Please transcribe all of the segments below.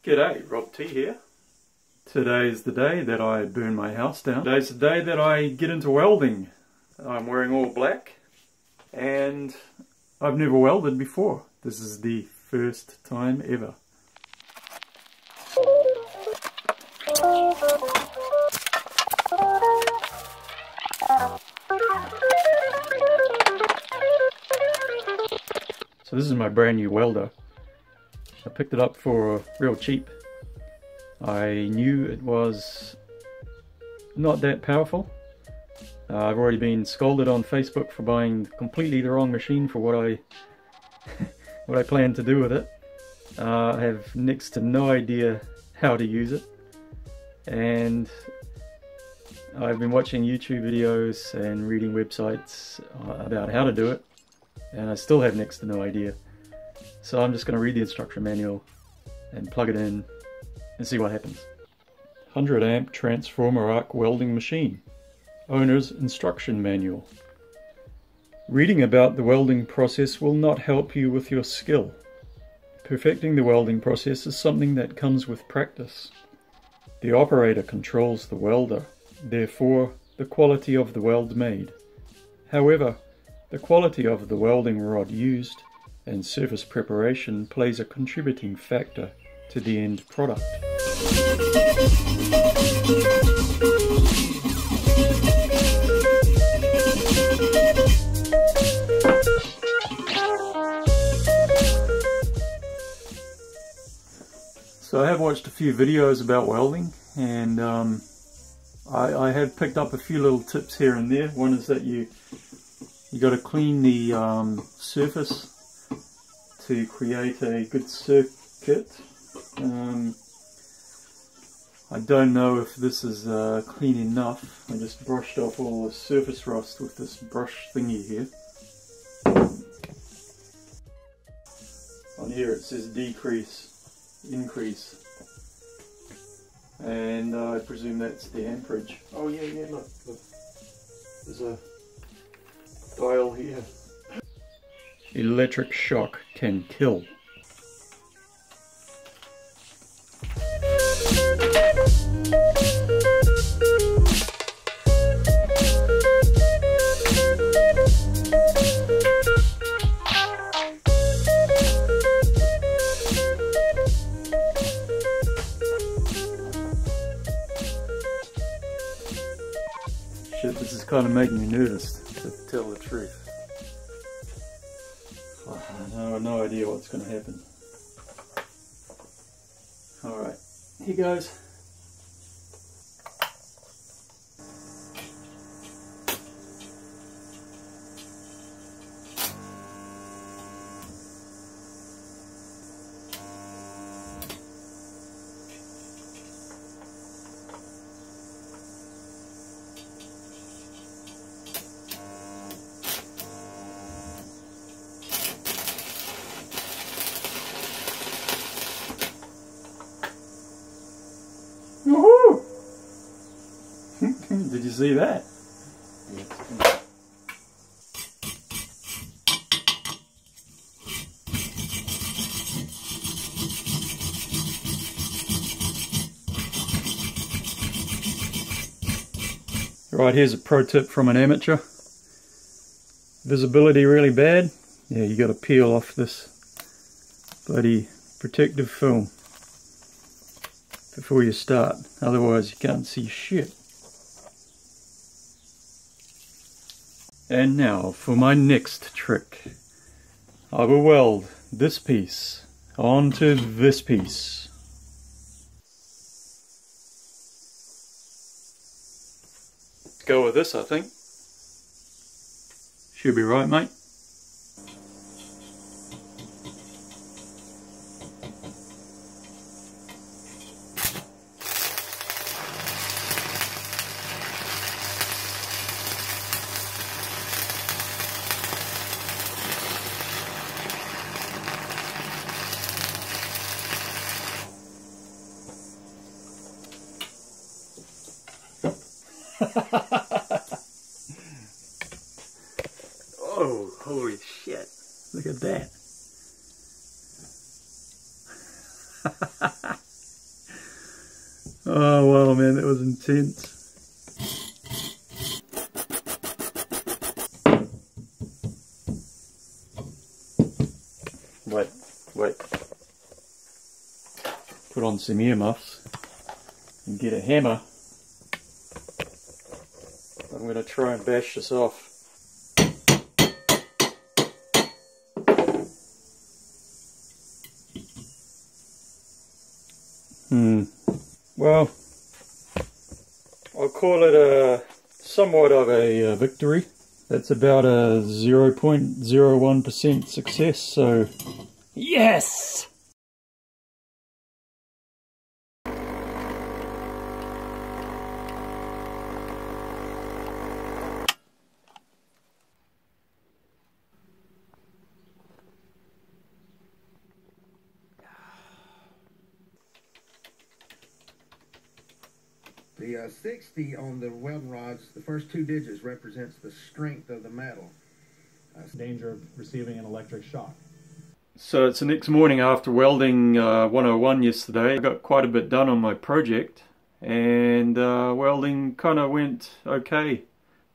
G'day, Rob T here. Today is the day that I burn my house down. Today's the day that I get into welding. I'm wearing all black and I've never welded before. This is the first time ever. So this is my brand new welder. I picked it up for real cheap. I knew it was not that powerful. I've already been scolded on Facebook for buying completely the wrong machine for what I what I plan to do with it. I have next to no idea how to use it, and I've been watching YouTube videos and reading websites about how to do it, and I still have next to no idea. So I'm just going to read the instruction manual and plug it in and see what happens. 100 amp transformer arc welding machine. Owner's instruction manual. Reading about the welding process will not help you with your skill. Perfecting the welding process is something that comes with practice. The operator controls the welder, therefore the quality of the weld made. However, the quality of the welding rod used and surface preparation plays a contributing factor to the end product. So I have watched a few videos about welding, and I have picked up a few little tips here and there. One is that you got to clean the surface to create a good circuit. I don't know if this is clean enough. I just brushed off all the surface rust with this brush thingy here. On here it says decrease, increase, and I presume that's the amperage. Oh yeah, look, there's a dial here. Electric shock can kill. Shit, this is kind of making me nervous, to tell the truth. I have no idea what's going to happen. Alright, here goes. Woohoo! Did you see that? Right, here's a pro tip from an amateur. Visibility really bad? Yeah, you got to peel off this bloody protective film before you start, otherwise you can't see shit. And now for my next trick. I will weld this piece onto this piece. Go with this, I think. Should be right, mate. Oh, holy shit. Look at that. Oh wow, man, that was intense. Wait. Put on some earmuffs and get a hammer. I'm going to try and bash this off. Well, I'll call it somewhat of a victory. That's about a 0.01% success, so yes! The 60 on the welding rods, the first two digits represents the strength of the metal. Danger of receiving an electric shock. So it's the next morning after welding 101 yesterday. I got quite a bit done on my project, and welding kind of went okay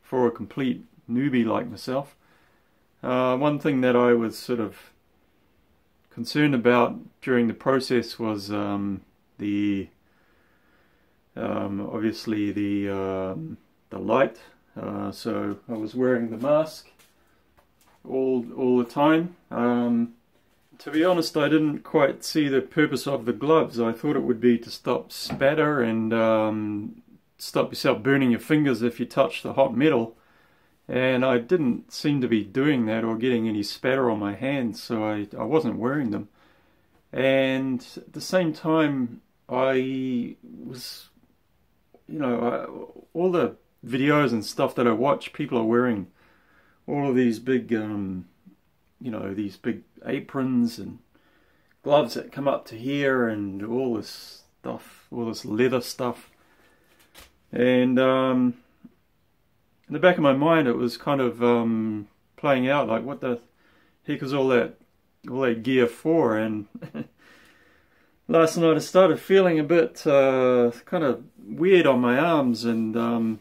for a complete newbie like myself. One thing that I was sort of concerned about during the process was obviously the light. So I was wearing the mask all the time. To be honest, I didn't quite see the purpose of the gloves. I thought it would be to stop spatter and stop yourself burning your fingers if you touch the hot metal. And I didn't seem to be doing that or getting any spatter on my hands, so I wasn't wearing them. And at the same time, I was, you know, all the videos and stuff that I watch, people are wearing all of these big, you know, these big aprons and gloves that come up to here and all this stuff, all this leather stuff. And in the back of my mind, it was kind of playing out like, what the heck is all that gear for? And last night I started feeling a bit kind of weird on my arms, and when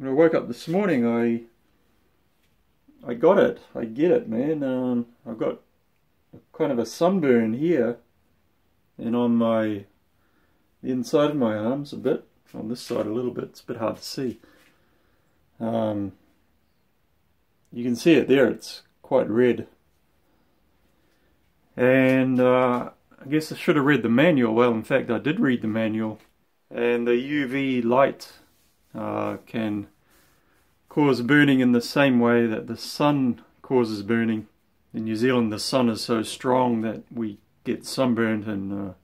I woke up this morning, I got it. I get it, man. I've got kind of a sunburn here, and on the inside of my arms a bit, on this side a little bit. It's a bit hard to see. You can see it there, it's quite red. And I guess I should have read the manual. Well, in fact, I did read the manual. And the UV light can cause burning in the same way that the sun causes burning. In New Zealand, the sun is so strong that we get sunburned in a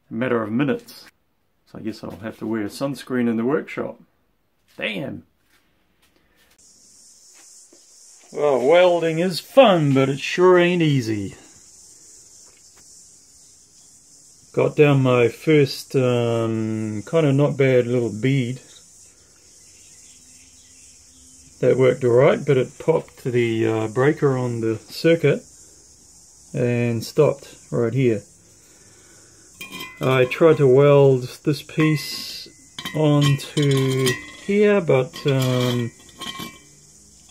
matter of minutes. So I guess I'll have to wear sunscreen in the workshop. Damn! Well, welding is fun, but it sure ain't easy. Got down my first kind of not bad little bead. That worked alright, but it popped the breaker on the circuit and stopped right here. I tried to weld this piece onto here, but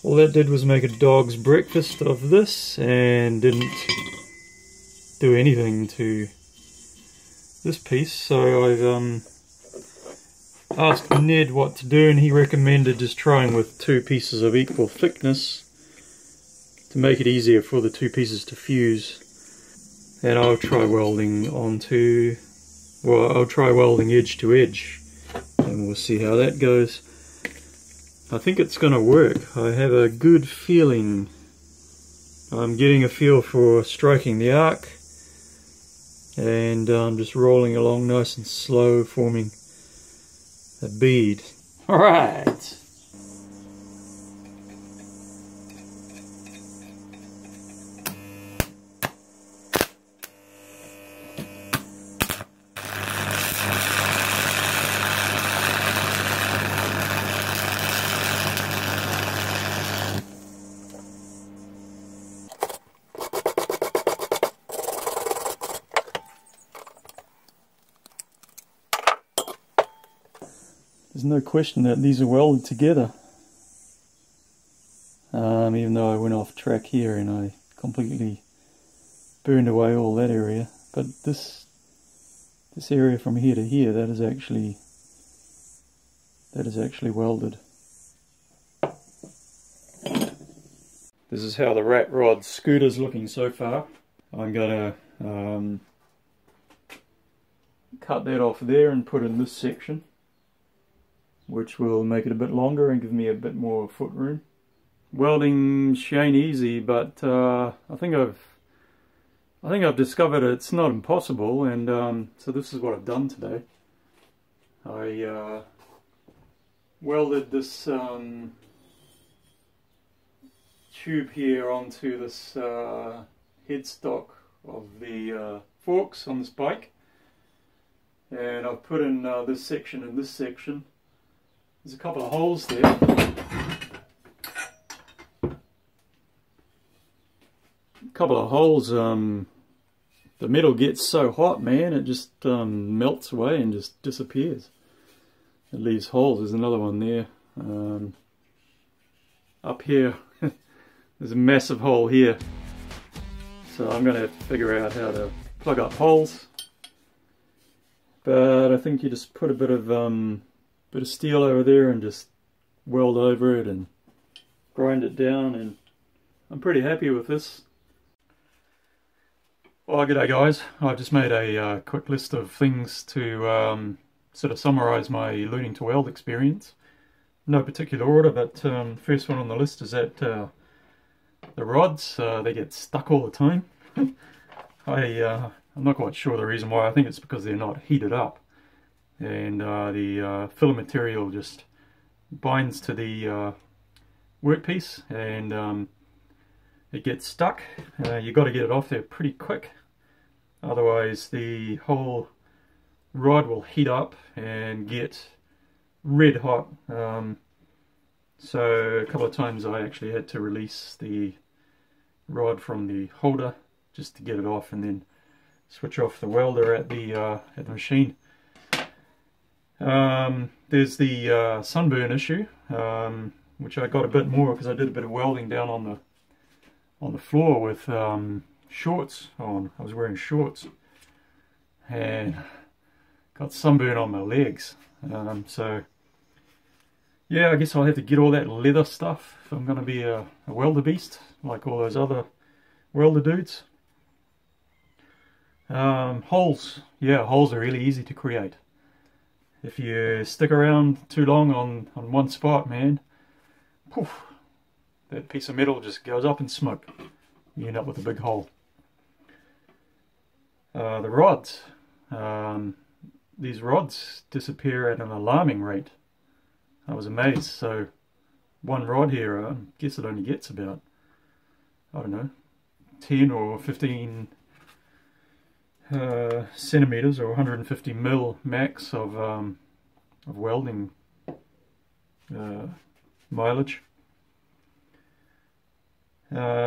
all that did was make a dog's breakfast of this and didn't do anything to this piece. So I've asked Ned what to do, and he recommended just trying with two pieces of equal thickness to make it easier for the two pieces to fuse. And I'll try welding onto, well, I'll try welding edge to edge, and we'll see how that goes. I think it's going to work. I have a good feeling. I'm getting a feel for striking the arc, and I'm just rolling along nice and slow, forming a bead. Alright! there's no question that these are welded together. Even though I went off track here and I completely burned away all that area, but this area from here to here, that is actually welded. This is how the rat rod scooter's looking so far. I'm gonna cut that off there and put in this section, which will make it a bit longer and give me a bit more foot room. Welding ain't easy, but I think I've discovered it's not impossible, and so this is what I've done today. I welded this tube here onto this headstock of the forks on this bike, and I've put in this section and this section. There's a couple of holes there. The metal gets so hot, man, it just melts away and just disappears. It leaves holes. There's another one there. Up here, there's a massive hole here. So I'm going to have to figure out how to plug up holes. But I think you just put a bit of steel over there and just weld over it and grind it down, and I'm pretty happy with this. Well, g'day guys. I've just made a quick list of things to sort of summarise my learning to weld experience. No particular order, but first one on the list is that the rods, they get stuck all the time. I'm not quite sure the reason why. I think it's because they're not heated up, and the filler material just binds to the workpiece, and it gets stuck. You've got to get it off there pretty quick, otherwise the whole rod will heat up and get red hot. So a couple of times I actually had to release the rod from the holder just to get it off, and then switch off the welder at the machine. There's the sunburn issue, which I got a bit more because I did a bit of welding down on the floor with shorts on. I was wearing shorts and got sunburn on my legs. So yeah, I guess I'll have to get all that leather stuff if I'm going to be a welder beast like all those other welder dudes. Holes. Yeah, holes are really easy to create. If you stick around too long on one spot, man, poof, that piece of metal just goes up in smoke. You end up with a big hole. The rods. These rods disappear at an alarming rate. I was amazed. So one rod here, I guess it only gets about, I don't know, 10 or 15 centimeters or 150 mil max of welding mileage.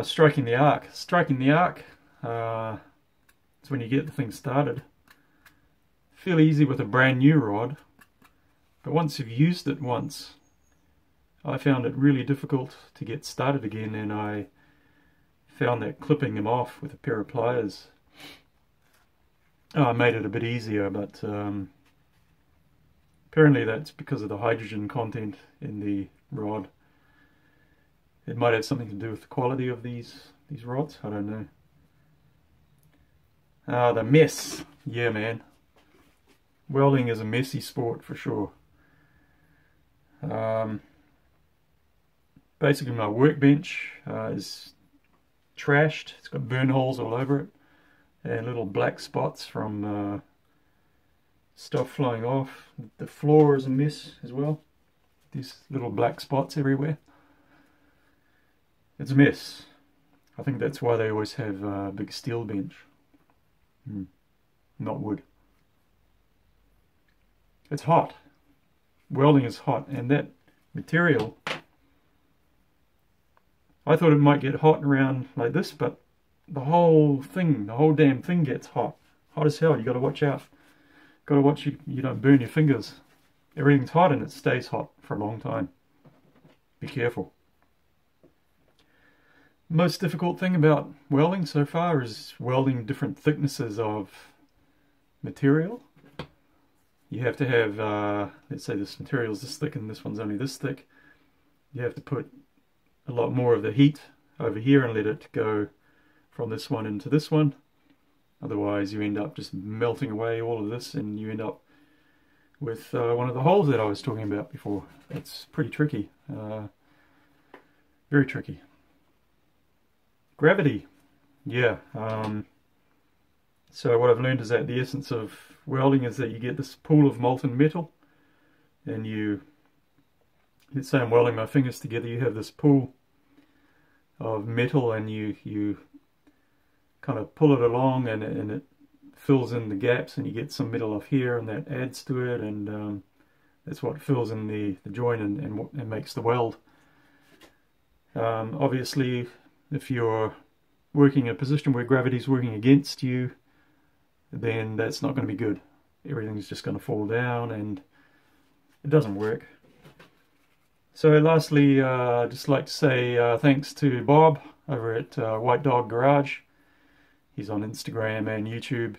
Striking the arc. Striking the arc is when you get the thing started. Fairly easy with a brand new rod, but once you've used it once, I found it really difficult to get started again, and I found that clipping them off with a pair of pliers made it a bit easier, but apparently that's because of the hydrogen content in the rod. It might have something to do with the quality of these rods, I don't know. The mess. Yeah, man. Welding is a messy sport for sure. Basically my workbench is trashed. It's got burn holes all over it and little black spots from stuff flying off. The floor is a mess as well. These little black spots everywhere. It's a mess. I think that's why they always have a big steel bench. Not wood. It's hot. Welding is hot, and that material, I thought it might get hot around like this, but the whole thing, the whole damn thing gets hot. Hot as hell. You got to watch out. Got to watch you don't burn your fingers everything's hot and it stays hot for a long time. Be careful. Most difficult thing about welding so far is welding different thicknesses of material. You have to have, let's say this material is this thick and this one's only this thick. You have to put a lot more of the heat over here and let it go from this one into this one. Otherwise you end up just melting away all of this and you end up with one of the holes that I was talking about before. It's pretty tricky. Very tricky. Gravity. Yeah. So what I've learned is that the essence of welding is that you get this pool of molten metal, and you, let's say I'm welding my fingers together, you have this pool of metal and you kind of pull it along and it fills in the gaps and you get some metal off here and that adds to it, and that's what fills in the joint and makes the weld. Obviously if you're working in a position where gravity's working against you, then that's not going to be good. Everything's just going to fall down and it doesn't work. So lastly, I'd just like to say thanks to Bob over at White Dog Garage. He's on Instagram and YouTube.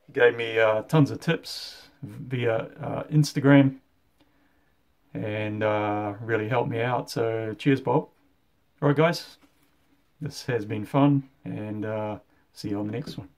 He gave me tons of tips via Instagram and really helped me out. So cheers, Bob. Alright guys, this has been fun, and see you on the next one.